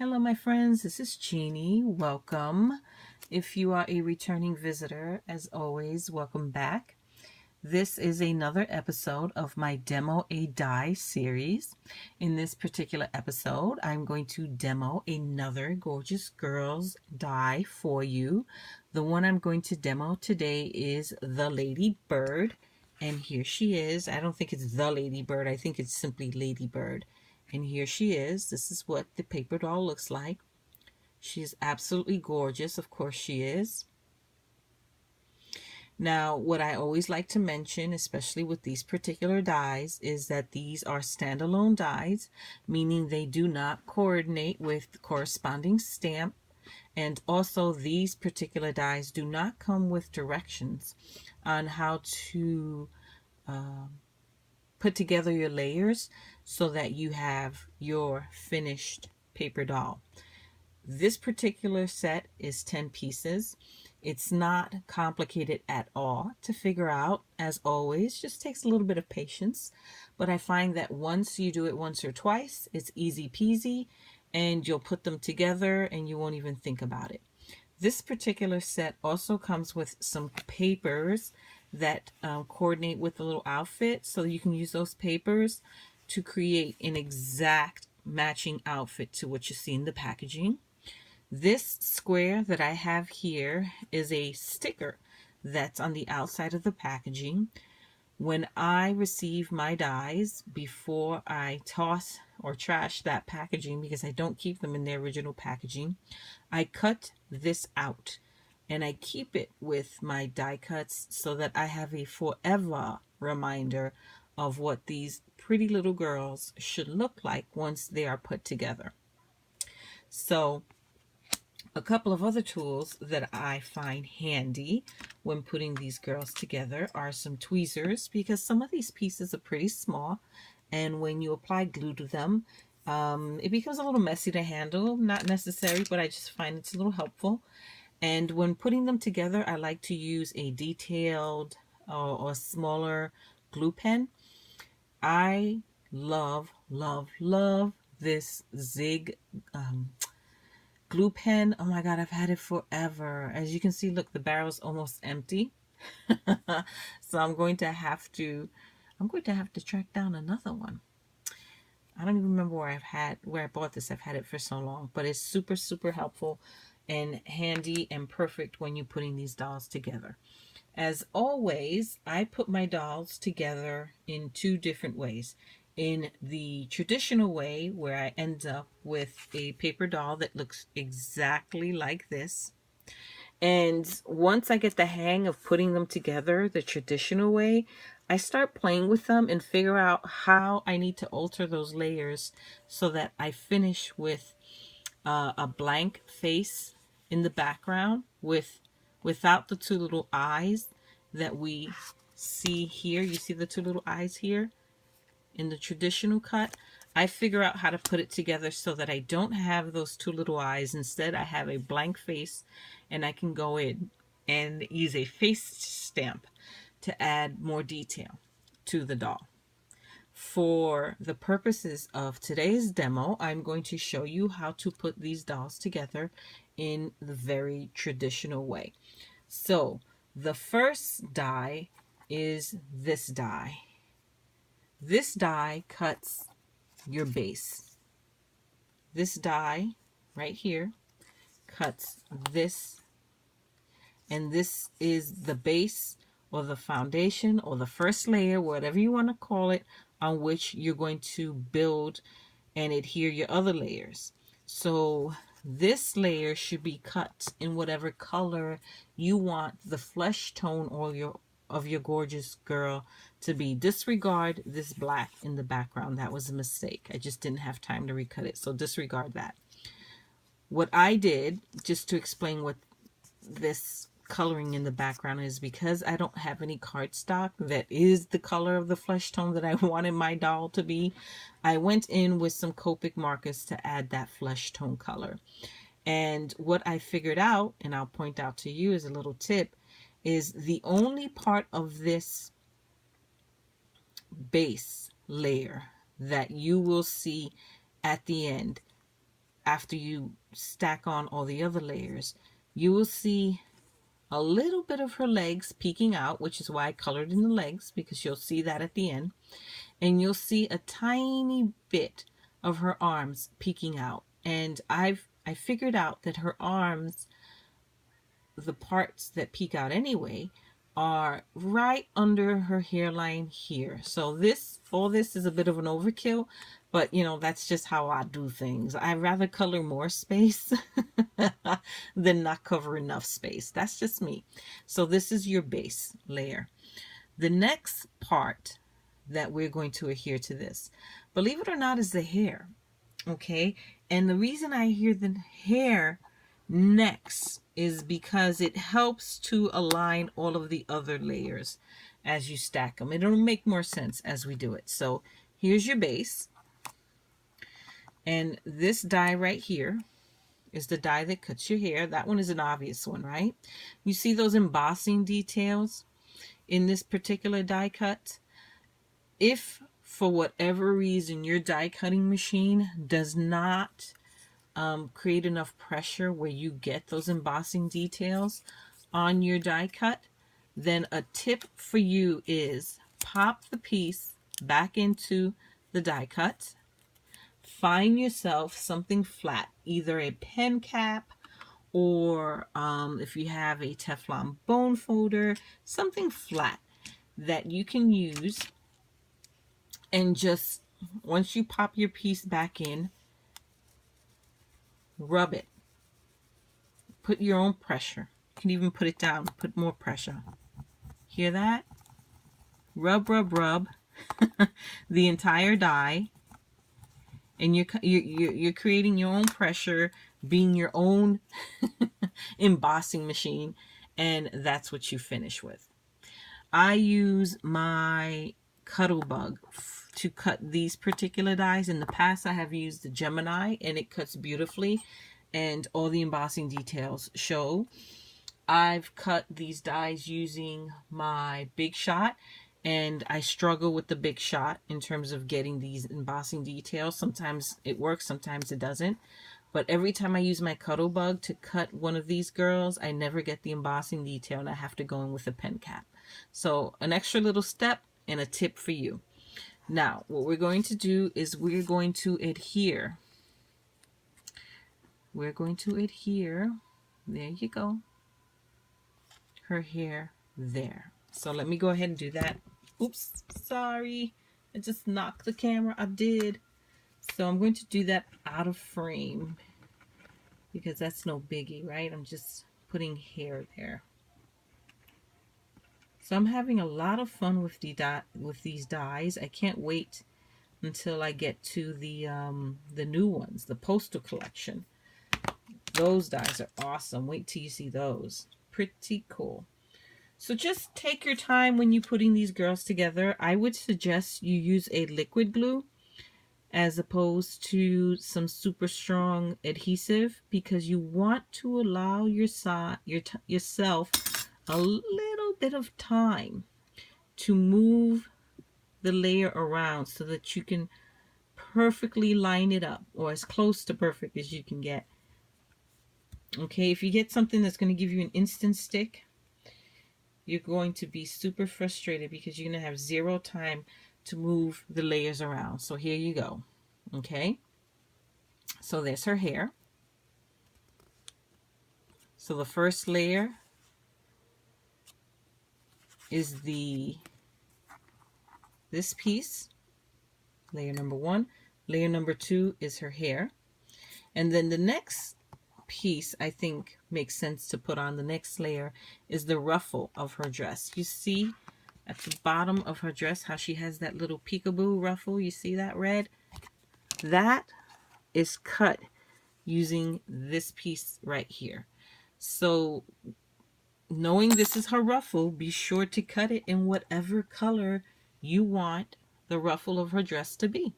Hello my friends, this is Jeannie. Welcome. If you are a returning visitor, as always, welcome back. This is another episode of my Demo a Die series. In this particular episode, I'm going to demo another Gorgeous Girls die for you. The one I'm going to demo today is the Ladybird. And here she is. I don't think it's the Ladybird. I think it's simply Ladybird. And here she is. This is what the paper doll looks like. She's absolutely gorgeous. Of course she is. Now, what I always like to mention, especially with these particular dies, is that these are standalone dies, meaning they do not coordinate with the corresponding stamp. And also, these particular dies do not come with directions on how to put together your layers so that you have your finished paper doll. This particular set is 10 pieces. It's not complicated at all to figure out. As always, just takes a little bit of patience. But I find that once you do it once or twice, it's easy peasy and you'll put them together and you won't even think about it. This particular set also comes with some papers that coordinate with the little outfit, so you can use those papers to create an exact matching outfit to what you see in the packaging. This square that I have here is a sticker that's on the outside of the packaging. When I receive my dies, before I toss or trash that packaging, because I don't keep them in their original packaging, I cut this out and I keep it with my die cuts so that I have a forever reminder of what these pretty little girls should look like once they are put together. So a couple of other tools that I find handy when putting these girls together are some tweezers, because some of these pieces are pretty small, and when you apply glue to them, it becomes a little messy to handle. Not necessary, but I just find it's a little helpful. And when putting them together, I like to use a detailed or smaller glue pen. I love this Zig glue pen. Oh my god, I've had it forever. As you can see, look, the barrel's almost empty. So I'm going to have to track down another one. I don't even remember where I bought this. I've had it for so long, but it's super helpful and handy and perfect when you're putting these dolls together. As always, I put my dolls together in two different ways. In the traditional way, where I end up with a paper doll that looks exactly like this. And once I get the hang of putting them together the traditional way, I start playing with them and figure out how I need to alter those layers so that I finish with a blank face in the background without the two little eyes that we see here. You see the two little eyes here in the traditional cut. I figure out how to put it together so that I don't have those two little eyes. Instead, I have a blank face, and I can go in and use a face stamp to add more detail to the doll. For the purposes of today's demo, I'm going to show you how to put these dolls together in the very traditional way. So the first die is this die. This die cuts your base. This die right here cuts this, and this is the base or the foundation or the first layer, whatever you want to call it, on which you're going to build and adhere your other layers. So this layer should be cut in whatever color you want the flesh tone or of your gorgeous girl to be. Disregard this black in the background. That was a mistake. I just didn't have time to recut it, so disregard that. What I did, just to explain what this coloring in the background is, because I don't have any cardstock that is the color of the flesh tone that I wanted my doll to be, I went in with some Copic markers to add that flesh tone color. And what I figured out, and I'll point out to you as a little tip, is the only part of this base layer that you will see at the end after you stack on all the other layers, you will see a little bit of her legs peeking out, which is why I colored in the legs, because you'll see that at the end. And you'll see a tiny bit of her arms peeking out. And I figured out that her arms, the parts that peek out anyway, are right under her hairline here. So all this is a bit of an overkill, but you know, that's just how I do things. I rather color more space than not cover enough space. That's just me. So this is your base layer. The next part that we're going to adhere to this, believe it or not, is the hair. Okay, and the reason I hear the hair next is because it helps to align all of the other layers as you stack them. It'll make more sense as we do it. So here's your base, and this die right here is the die that cuts your hair. That one is an obvious one, right? You see those embossing details in this particular die cut? If for whatever reason your die cutting machine does not create enough pressure where you get those embossing details on your die cut, then a tip for you is pop the piece back into the die cut, find yourself something flat, either a pen cap or if you have a Teflon bone folder, something flat that you can use, and just once you pop your piece back in, rub it. Put your own pressure. You can even put it down, put more pressure. Hear that? Rub, rub, rub the entire die, and you're creating your own pressure, being your own embossing machine, and that's what you finish with. I use my Cuttlebug to cut these particular dies. In the past, I have used the Gemini, and it cuts beautifully, and all the embossing details show. I've cut these dies using my Big Shot, and I struggle with the Big Shot in terms of getting these embossing details. Sometimes it works, sometimes it doesn't. But every time I use my Cuttlebug to cut one of these girls, I never get the embossing detail, and I have to go in with a pen cap. So an extra little step and a tip for you. Now, what we're going to do is we're going to adhere. We're going to adhere. There you go. Her hair there. So let me go ahead and do that. Oops, sorry. I just knocked the camera. I did. So I'm going to do that out of frame because that's no biggie, right? I'm just putting hair there. So I'm having a lot of fun with these dies. I can't wait until I get to the new ones, the Postal Collection. Those dies are awesome. Wait till you see those. Pretty cool. So just take your time when you're putting these girls together. I would suggest you use a liquid glue as opposed to some super strong adhesive, because you want to allow yourself a little bit of time to move the layer around so that you can perfectly line it up, or as close to perfect as you can get. Okay, if you get something that's going to give you an instant stick, you're going to be super frustrated because you're going to have zero time to move the layers around. So here you go. Okay, so there's her hair. So the first layer is this piece, layer number 1. Layer number 2 is her hair. And then the next piece I think makes sense to put on the next layer is the ruffle of her dress. You see at the bottom of her dress how she has that little peekaboo ruffle. You see that red? That is cut using this piece right here. So knowing this is her ruffle, be sure to cut it in whatever color you want the ruffle of her dress to be.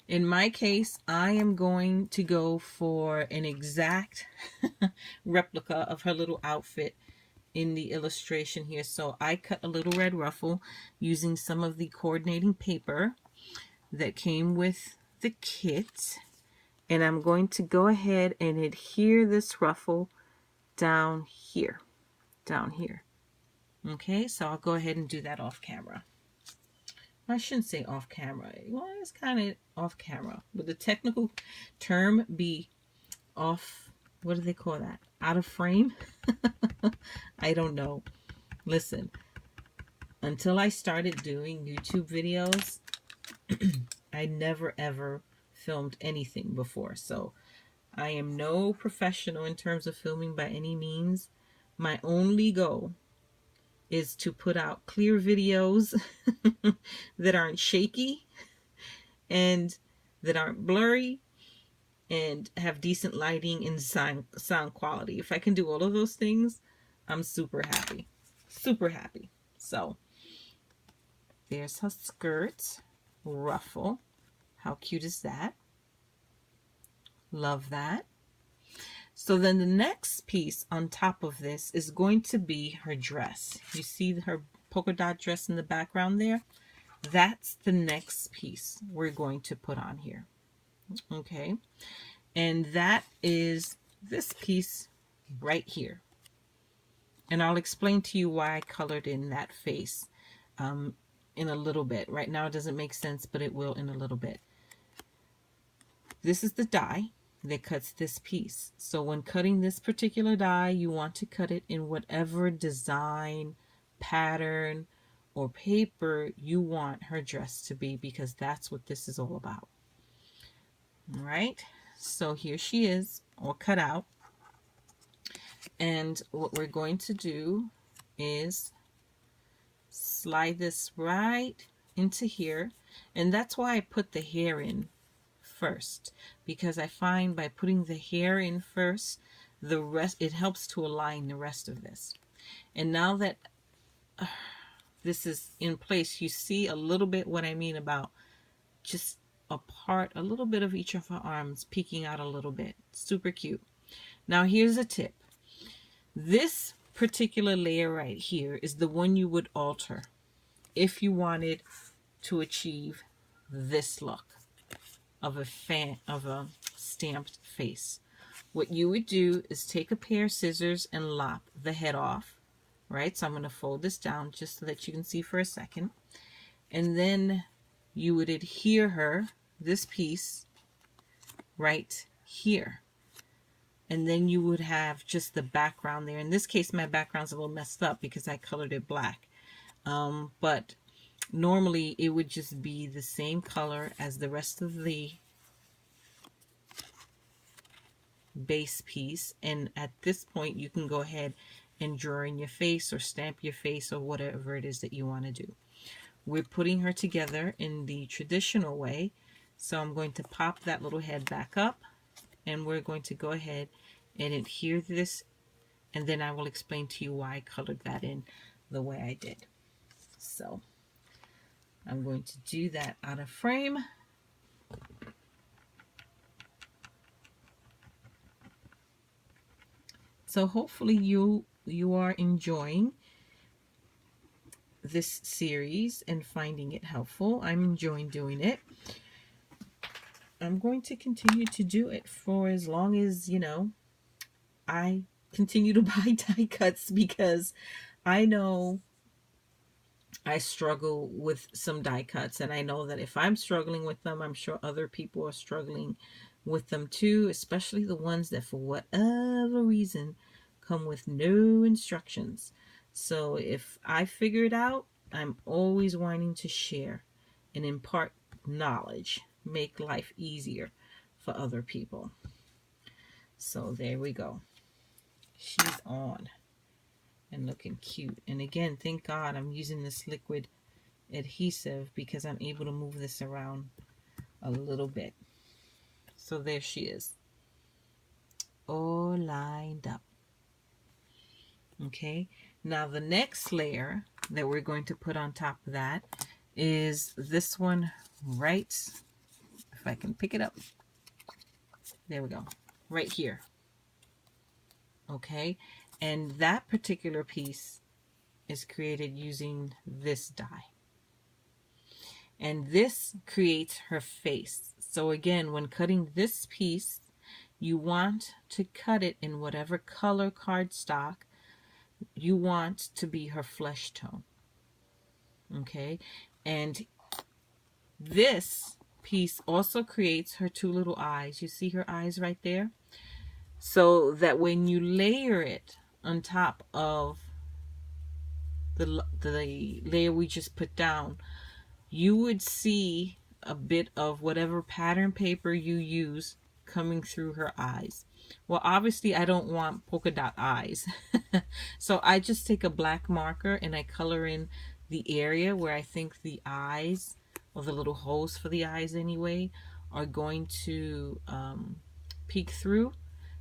In my case, I am going to go for an exact replica of her little outfit in the illustration here. So I cut a little red ruffle using some of the coordinating paper that came with the kit. And I'm going to go ahead and adhere this ruffle down here. Okay, so I'll go ahead and do that off camera. I shouldn't say off camera. Well, it's kind of off camera. Would the technical term be off? What do they call that? Out of frame? I don't know. Listen, until I started doing YouTube videos, I never ever filmed anything before. So I am no professional in terms of filming by any means. My only goal is to put out clear videos that aren't shaky and that aren't blurry and have decent lighting and sound quality. If I can do all of those things, I'm super happy. Super happy. So there's her skirt ruffle. How cute is that? Love that. So then the next piece on top of this is going to be her dress. You see her polka dot dress in the background there? That's the next piece we're going to put on here. Okay. And that is this piece right here. And I'll explain to you why I colored in that face in a little bit. Right now it doesn't make sense, but it will in a little bit. This is the die that cuts this piece. So when cutting this particular die, you want to cut it in whatever design, pattern, or paper you want her dress to be, because that's what this is all about. All right, so here she is, all cut out. And what we're going to do is slide this right into here. And that's why I put the hair in first, because I find by putting the hair in first, the rest, it helps to align the rest of this. And now that this is in place, you see a little bit what I mean about just a little bit of each of her arms peeking out a little bit. Super cute. Now here's a tip. This particular layer right here is the one you would alter if you wanted to achieve this look of a stamped face. What you would do is take a pair of scissors and lop the head off, right? So I'm going to fold this down just so that you can see for a second. And then you would adhere her, this piece, right here. And then you would have just the background there. In this case, my background's a little messed up because I colored it black. But normally it would just be the same color as the rest of the base piece. And at this point, you can go ahead and draw in your face or stamp your face or whatever it is that you want to do. We're putting her together in the traditional way. So I'm going to pop that little head back up, and we're going to go ahead and adhere this, and then I will explain to you why I colored that in the way I did. So I'm going to do that out of frame. So hopefully you are enjoying this series and finding it helpful. I'm enjoying doing it. I'm going to continue to do it for as long as, you know, I continue to buy die cuts, because I know I struggle with some die cuts, and I know that if I'm struggling with them, I'm sure other people are struggling with them too, especially the ones that for whatever reason come with no instructions. So if I figure it out, I'm always wanting to share and impart knowledge, make life easier for other people. So there we go. She's on and looking cute. And again, thank God I'm using this liquid adhesive because I'm able to move this around a little bit. So there she is, all lined up. Okay, now the next layer that we're going to put on top of that is this one right, if I can pick it up, there we go, right here. Okay, and that particular piece is created using this die, and this creates her face. So again, when cutting this piece, you want to cut it in whatever color cardstock you want to be her flesh tone. Okay, and this piece also creates her two little eyes. You see her eyes right there? So that when you layer it on top of the layer we just put down, you would see a bit of whatever pattern paper you use coming through her eyes. Well, obviously I don't want polka dot eyes. So I just take a black marker and I color in the area where I think the eyes, or the little holes for the eyes anyway, are going to peek through,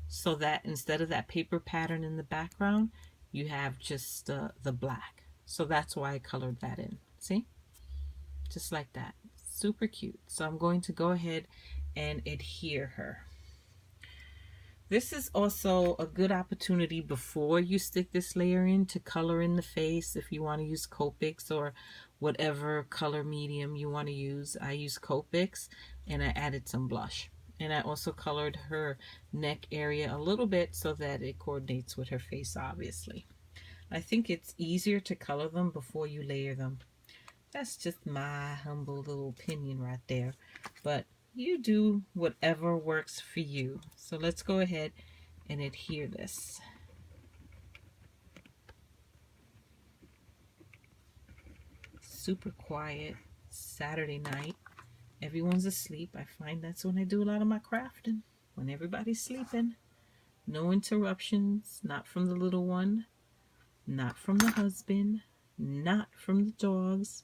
so that instead of that paper pattern in the background, you have just the black. So that's why I colored that in. See? Just like that. Super cute. So I'm going to go ahead and adhere her. This is also a good opportunity before you stick this layer in to color in the face if you want to use Copics or whatever color medium you want to use. I use Copics and I added some blush. And I also colored her neck area a little bit so that it coordinates with her face, obviously. I think it's easier to color them before you layer them. That's just my humble little opinion right there. But you do whatever works for you. So let's go ahead and adhere this. Super quiet Saturday night. Everyone's asleep. I find that's when I do a lot of my crafting. When everybody's sleeping. No interruptions. Not from the little one. Not from the husband. Not from the dogs.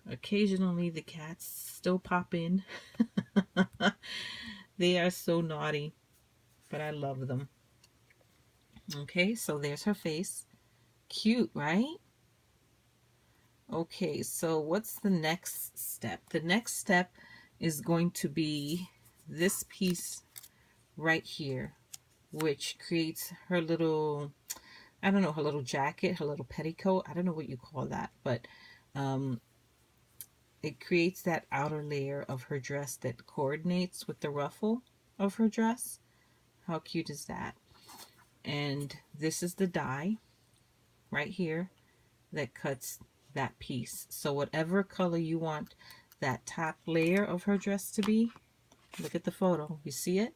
Occasionally the cats still pop in. They are so naughty, but I love them. Okay, so there's her face. Cute, right? Okay, so what's the next step? The next step is going to be this piece right here, which creates her little, I don't know, her little jacket, her little petticoat. I don't know what you call that, but it creates that outer layer of her dress that coordinates with the ruffle of her dress. How cute is that? And this is the die right here that cuts that piece. So whatever color you want that top layer of her dress to be, look at the photo. You see it?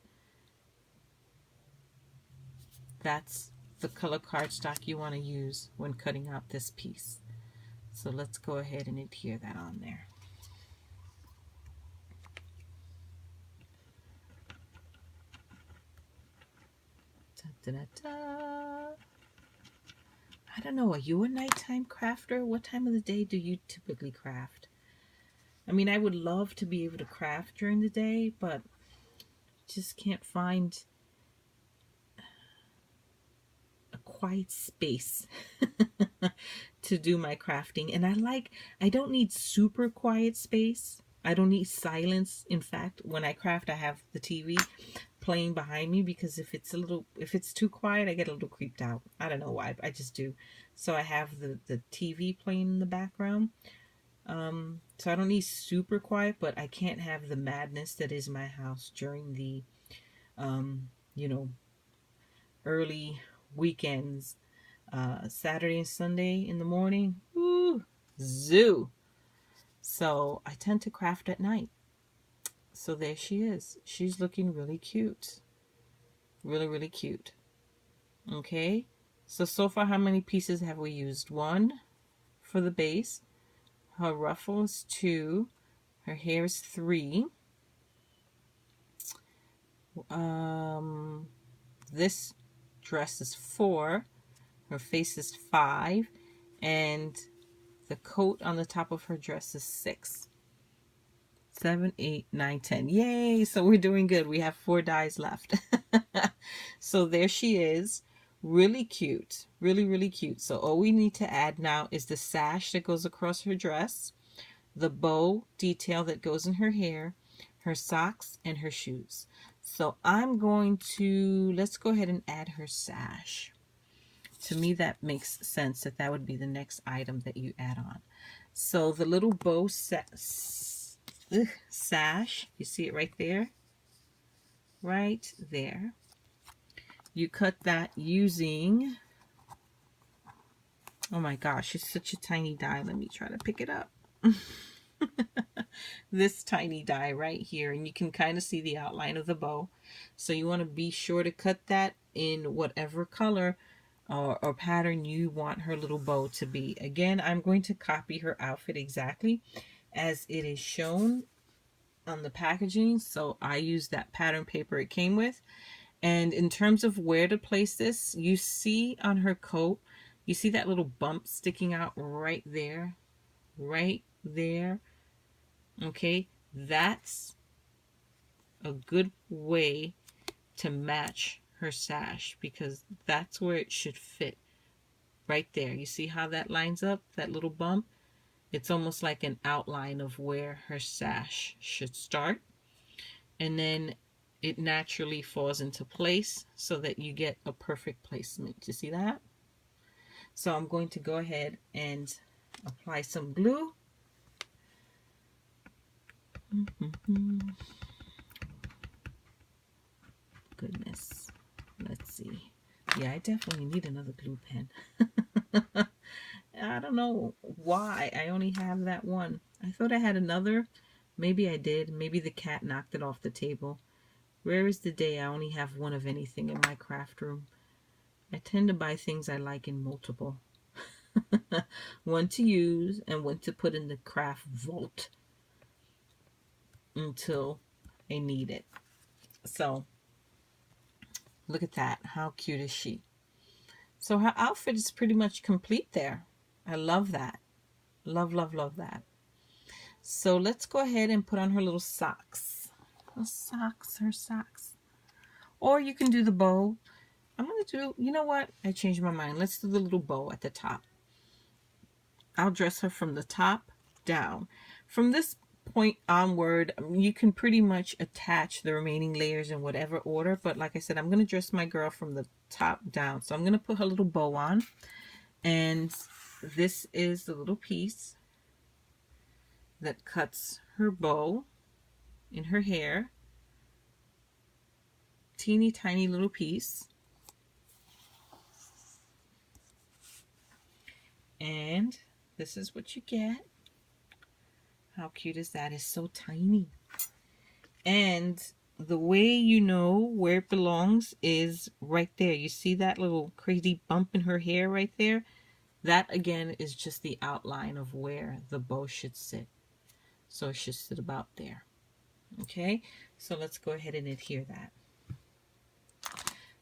That's the color cardstock you want to use when cutting out this piece. So let's go ahead and adhere that on there. Da, da, da. I don't know, are you a nighttime crafter? What time of the day do you typically craft? I mean, I would love to be able to craft during the day, but just can't find a quiet space to do my crafting. And I don't need super quiet space. I don't need silence. In fact, when I craft, I have the TV playing behind me, because if it's too quiet, I get a little creeped out. I don't know why, I just do. So I have the TV playing in the background. So I don't need super quiet, but I can't have the madness that is my house during the, you know, early weekends, Saturday and Sunday in the morning. Woo, zoo. So I tend to craft at night. So there she is. She's looking really cute. Really, really cute. Okay. So far, how many pieces have we used? 1 for the base. Her ruffle is 2. Her hair is 3. This dress is 4. Her face is 5. And the coat on the top of her dress is 6. 7, 8, 9, 10. Yay! So we're doing good. We have 4 dies left. So there she is. Really cute. Really, really cute. So all we need to add now is the sash that goes across her dress, the bow detail that goes in her hair, her socks, and her shoes. So I'm going to, let's go ahead and add her sash. To me, that makes sense that that would be the next item that you add on. So the little bow sash. You see it right there? Right there. You cut that using, oh my gosh, it's such a tiny die. Let me try to pick it up. This tiny die right here, and you can kind of see the outline of the bow. So you want to be sure to cut that in whatever color or pattern you want her little bow to be. Again, I'm going to copy her outfit exactly as it is shown on the packaging, so I use that pattern paper it came with. And in terms of where to place this, you see on her coat, you see that little bump sticking out right there, right there. Okay, that's a good way to match her sash, because that's where it should fit, right there. You see how that lines up, that little bump? It's almost like an outline of where her sash should start, and then it naturally falls into place so that you get a perfect placement. You see that? So I'm going to go ahead and apply some glue. Goodness. Let's see. Yeah, I definitely need another glue pen. I don't know why I only have that one. I thought I had another. Maybe I did. Maybe the cat knocked it off the table. Rare is the day I only have one of anything in my craft room. I tend to buy things I like in multiple. One to use and one to put in the craft vault until I need it. So, look at that. How cute is she? So her outfit is pretty much complete there. I love that. Love, love, love that. So let's go ahead and put on her little socks. Her socks. Or you can do the bow. I'm going to do, you know what? I changed my mind. Let's do the little bow at the top. I'll dress her from the top down. From this point onward, you can pretty much attach the remaining layers in whatever order. But like I said, I'm going to dress my girl from the top down. So I'm going to put her little bow on. And this is the little piece that cuts her bow in her hair. Teeny tiny little piece. And this is what you get. How cute is that? It's so tiny. And the way you know where it belongs is right there. You see that little crazy bump in her hair right there? That again is just the outline of where the bow should sit. So it should sit about there. Okay, so let's go ahead and adhere that.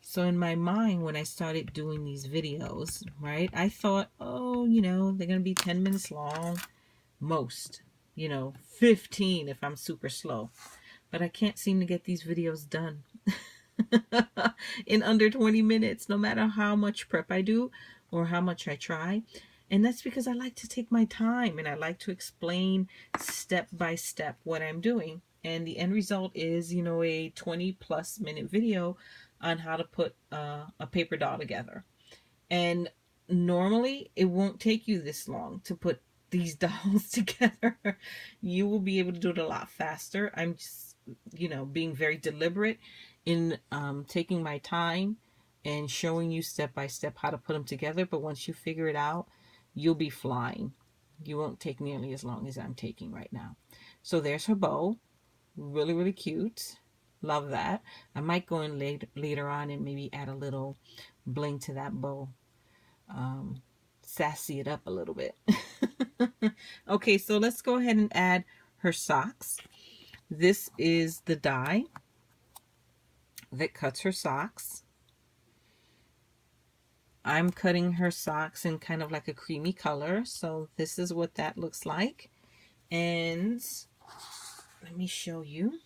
So in my mind, when I started doing these videos, right, I thought, oh, you know, they're going to be 10 minutes long, most, 15 if I'm super slow. But I can't seem to get these videos done in under 20 minutes, no matter how much prep I do or how much I try. And that's because I like to take my time and I like to explain step by step what I'm doing. And the end result is, a 20+ minute video on how to put a paper doll together. And normally it won't take you this long to put these dolls together. You will be able to do it a lot faster. I'm just, being very deliberate in taking my time and showing you step by step how to put them together. But once you figure it out, you'll be flying. You won't take nearly as long as I'm taking right now. So there's her bow. Really, really cute. Love that. I might go in later on and maybe add a little bling to that bow. Sassy it up a little bit. Okay, so let's go ahead and add her socks. This is the die that cuts her socks. I'm cutting her socks in kind of like a creamy color. So this is what that looks like. And let me show you.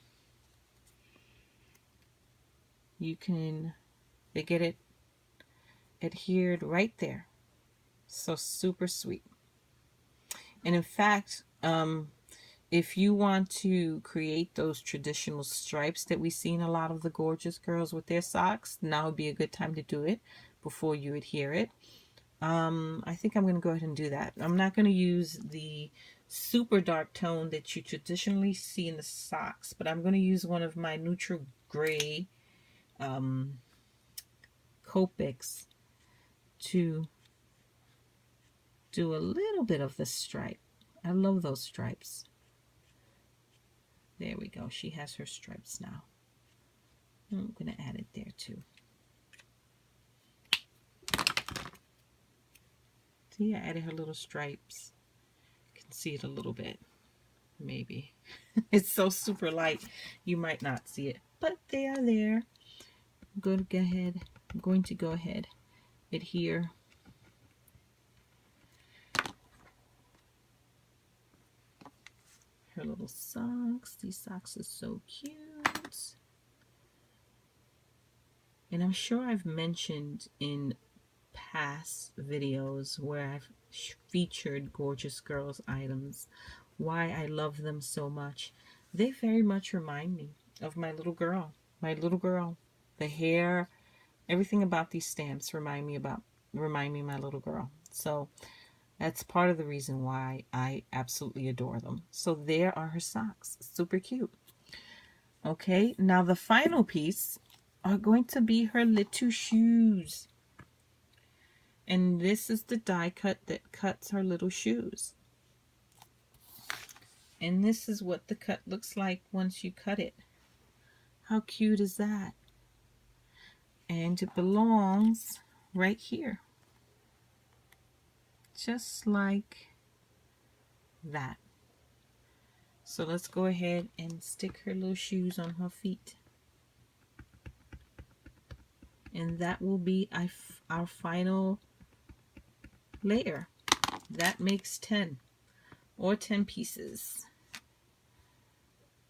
They get it adhered right there. So super sweet. And in fact, if you want to create those traditional stripes that we see in a lot of the Gorjuss girls with their socks, now would be a good time to do it before you adhere it. I think I'm going to go ahead and do that. I'm not going to use the super dark tone that you traditionally see in the socks, but I'm going to use one of my neutral gray Copics to do a little bit of the stripe. I love those stripes. There we go. She has her stripes now. I'm going to add it there too. See, I added her little stripes. You can see it a little bit, maybe. It's so super light, you might not see it, but they are there. I'm going to go ahead, adhere. Her little socks. These socks are so cute. And I'm sure I've mentioned in past videos where I've featured Gorjuss Girls items why I love them so much. They very much remind me of my little girl. My little girl. The hair, everything about these stamps remind me of my little girl. So that's part of the reason why I absolutely adore them. So there are her socks. Super cute. Okay, now the final piece are going to be her little shoes. And this is the die cut that cuts her little shoes. And this is what the cut looks like once you cut it. How cute is that? And it belongs right here. Just like that. So let's go ahead and stick her little shoes on her feet. And that will be our final layer. That makes 10 or 10 pieces.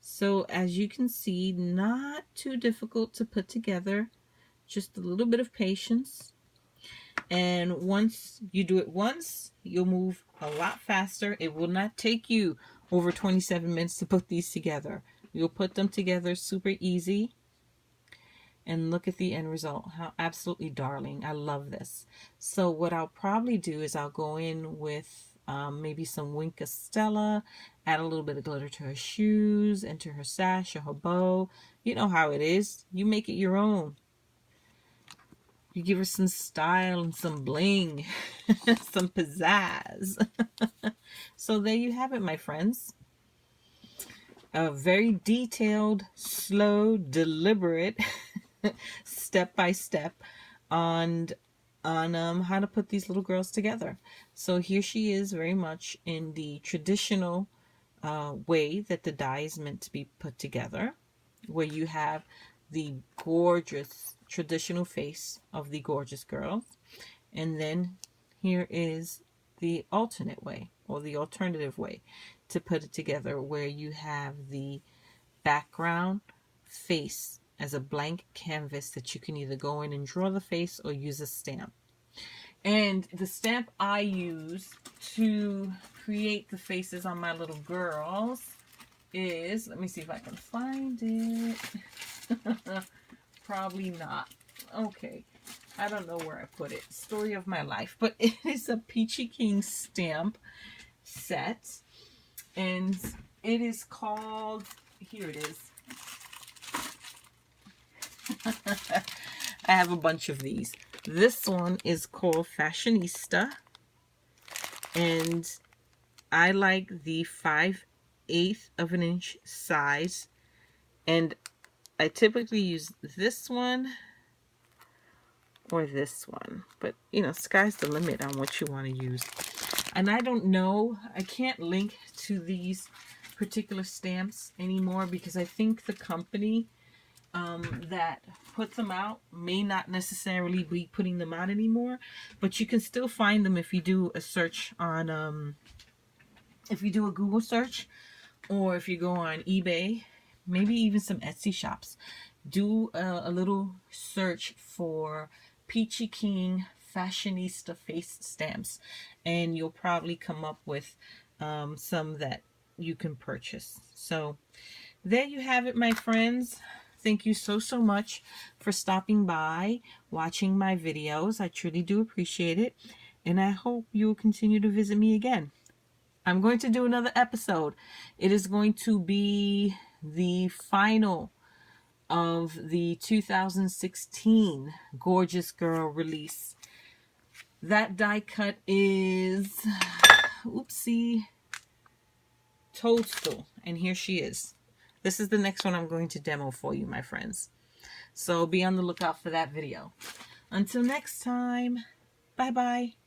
So as you can see, not too difficult to put together, just a little bit of patience. And once you do it once, you'll move a lot faster. It will not take you over 27 minutes to put these together. You'll put them together super easy. And look at the end result. How absolutely darling. I love this. So what I'll probably do is I'll go in with maybe some Wink of Stella, add a little bit of glitter to her shoes and to her sash or her bow. You know how it is. You make it your own. You give her some style and some bling, some pizzazz. So there you have it, my friends. A very detailed, slow, deliberate, step by step on how to put these little girls together. So here she is, very much in the traditional way that the die is meant to be put together, where you have the gorgeous traditional face of the Gorjuss girls, and then here is the alternate way, or the alternative way to put it together, where you have the background face as a blank canvas that you can either go in and draw the face or use a stamp. And the stamp I use to create the faces on my little girls is, let me see if I can find it. Probably not. Okay, I don't know where I put it. Story of my life. But it is a Peachy King stamp set. And it is called, here it is. I have a bunch of these. This one is called Fashionista. And I like the 5/8 of an inch size. And I typically use this one or this one, but you know, sky's the limit on what you want to use. And I don't know, I can't link to these particular stamps anymore because I think the company that put them out may not necessarily be putting them out anymore, but you can still find them if you do a search on if you do a Google search, or if you go on eBay, maybe even some Etsy shops. Do a little search for Peachy King Fashionista face stamps, and you'll probably come up with some that you can purchase. So there you have it, my friends. Thank you so much for stopping by, watching my videos. I truly do appreciate it, and I hope you will continue to visit me again. I'm going to do another episode. It is going to be the final of the 2016 Gorjuss Girl release. That die cut is, oopsie, Toadstool. And here she is. This is the next one I'm going to demo for you, my friends. So be on the lookout for that video. Until next time, bye-bye.